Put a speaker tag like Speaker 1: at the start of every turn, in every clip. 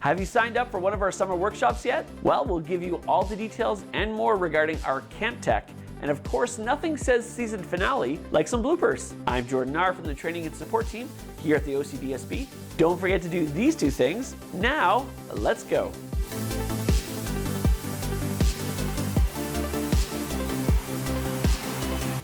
Speaker 1: Have you signed up for one of our summer workshops yet? Well, we'll give you all the details and more regarding our camp tech. And of course, nothing says season finale like some bloopers. I'm Jordan R. from the training and support team here at the OCDSB. Don't forget to do these two things. Now, let's go.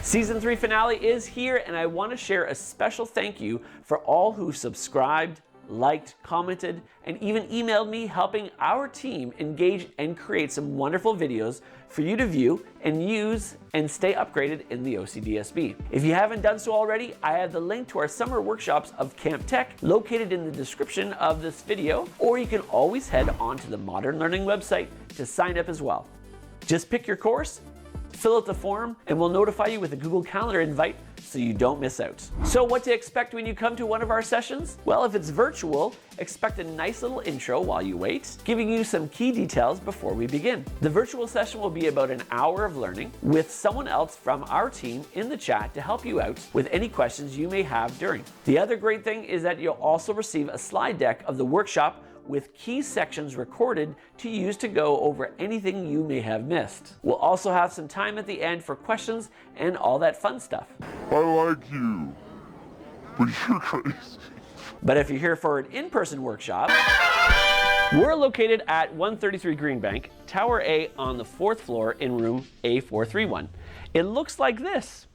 Speaker 1: Season 3 finale is here, and I want to share a special thank you for all who subscribed, liked, commented, and even emailed me, helping our team engage and create some wonderful videos for you to view and use and stay upgraded in the OCDSB. If you haven't done so already, I have the link to our summer workshops of Camp Tech located in the description of this video, or you can always head onto the Modern Learning website to sign up as well. Just pick your course, fill out the form, and we'll notify you with a Google Calendar invite so you don't miss out. So what to expect when you come to one of our sessions? Well, if it's virtual, expect a nice little intro while you wait, giving you some key details before we begin. The virtual session will be about an hour of learning with someone else from our team in the chat to help you out with any questions you may have during. The other great thing is that you'll also receive a slide deck of the workshop with key sections recorded to use to go over anything you may have missed. We'll also have some time at the end for questions and all that fun stuff.
Speaker 2: I like you, but you're crazy.
Speaker 1: But if you're here for an in-person workshop, we're located at 133 Greenbank, Tower A on the 4th floor in room A431. It looks like this.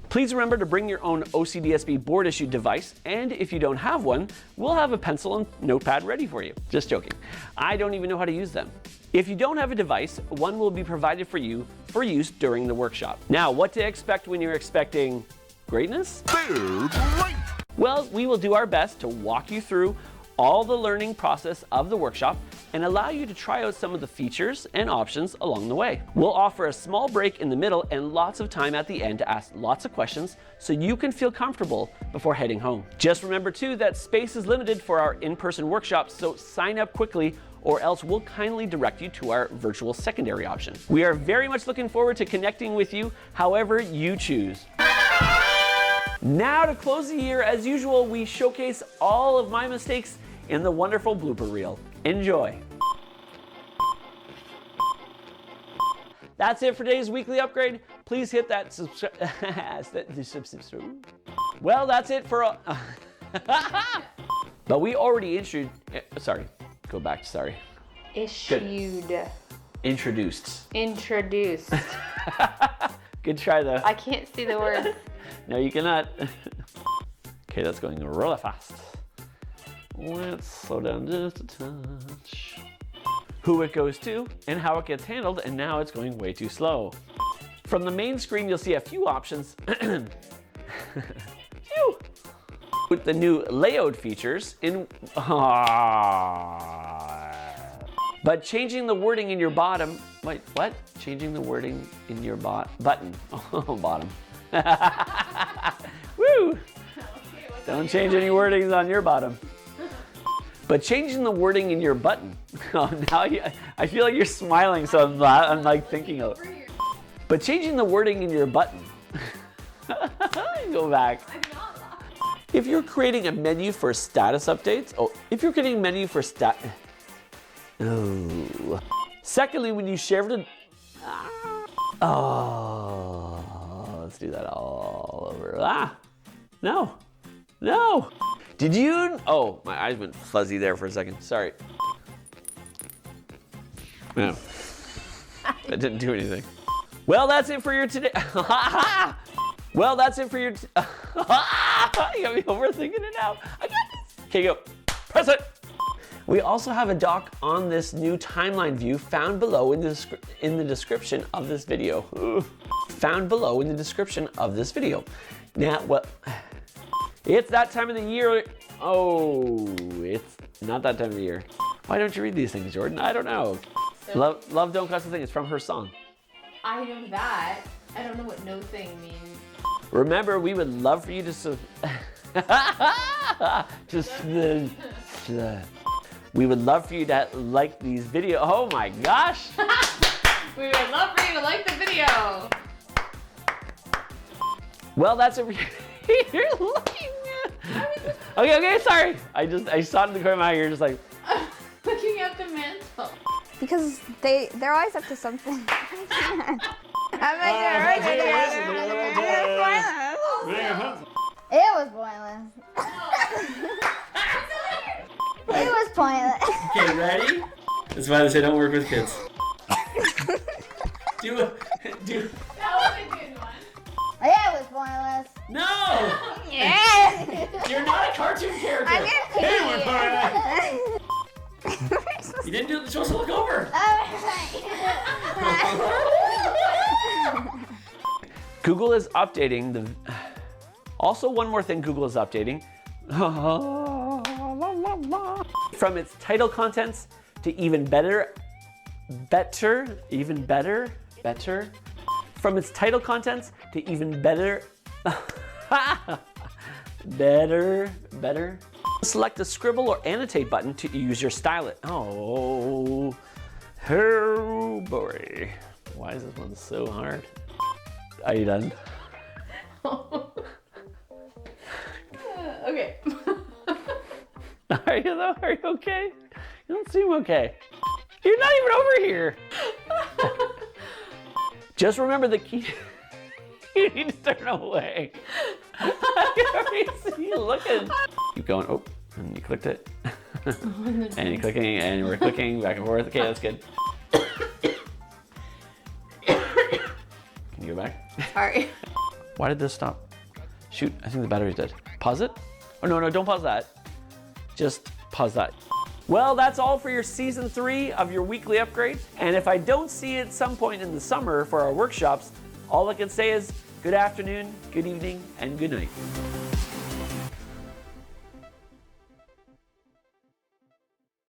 Speaker 1: Please remember to bring your own OCDSB board issued device, and if you don't have one, we'll have a pencil and notepad ready for you. Just joking. I don't even know how to use them. If you don't have a device, one will be provided for you for use during the workshop. Now, what to expect when you're expecting greatness?
Speaker 2: They're great!
Speaker 1: Well, we will do our best to walk you through all the learning process of the workshop and allow you to try out some of the features and options along the way. We'll offer a small break in the middle and lots of time at the end to ask lots of questions so you can feel comfortable before heading home. Just remember too that space is limited for our in-person workshops, so sign up quickly or else we'll kindly direct you to our virtual secondary option. We are very much looking forward to connecting with you however you choose. Now to close the year, as usual, we showcase all of my mistakes in the wonderful blooper reel. Enjoy. That's it for today's weekly upgrade. Please hit that subscribe. Well, that's it for but we already issued, sorry, go back, sorry.
Speaker 3: Issued.
Speaker 1: Good. Introduced. Good try though.
Speaker 3: I can't see the words.
Speaker 1: No, you cannot. Okay, that's going really fast. Let's slow down just a touch. Who it goes to and how it gets handled, and now it's going way too slow. From the main screen, you'll see a few options. With the new layout features in. But changing the wording in your bottom. Wait, what? Changing the wording in your button. Oh, bottom. Woo! Don't change any wordings on your bottom. But changing the wording in your button. Oh, now I feel like you're smiling, so I'm like thinking of it. But changing the wording in your button. Go back. If you're creating a menu for status updates, if you're creating a menu for Secondly, when you share it, let's do that all over. No. Did you? Oh, my eyes went fuzzy there for a second. Sorry. No. That didn't do anything. Well, that's it for your today. Well, that's it for your. You got me overthinking it now. I got this. Okay, go. Press it. We also have a doc on this new timeline view found below in the description of this video. Found below in the description of this video. Now, well, it's that time of the year. Oh, it's not that time of the year. Why don't you read these things, Jordan? I don't know.
Speaker 3: So,
Speaker 1: Love don't cost a thing. It's from her song.
Speaker 3: I know that. I don't know what no thing means.
Speaker 1: Remember, we would love for you to we would love for you to like these videos. Oh my gosh!
Speaker 3: We would love for you to like the video.
Speaker 1: Well, that's it. You're looking at. Okay, sorry. I saw it in the corner of my eye. You're just like.
Speaker 3: Looking at
Speaker 4: Because they're always up to something. I'm like, it was pointless. It was pointless.
Speaker 1: Okay, ready? That's why they say don't work with kids. Do.
Speaker 3: That was a good one.
Speaker 4: It was pointless.
Speaker 1: No!
Speaker 4: Yeah.
Speaker 1: You're not a cartoon character.
Speaker 4: I'm
Speaker 1: Hey,
Speaker 4: gonna
Speaker 1: you didn't do. You're supposed to look over. Google is updating the. Also, one more thing Google is updating. From its title contents to even better. From its title contents to even better. better. Select the scribble or annotate button to use your stylus. Oh boy. Why is this one so hard? Are you done?
Speaker 3: Okay.
Speaker 1: Are you though? Are you okay? You don't seem okay. You're not even over here. Just remember the key. You need to turn away. I can already see you looking. Keep going. Oh, and you clicked it. And you're clicking, and we're clicking back and forth. Okay, that's good. Can you go back?
Speaker 3: Sorry.
Speaker 1: Why did this stop? Shoot, I think the battery's dead. Pause it? Oh, no, don't pause that. Just pause that. Well, that's all for your season 3 of your weekly upgrade. And if I don't see you at some point in the summer for our workshops, all I can say is good afternoon, good evening, and good night.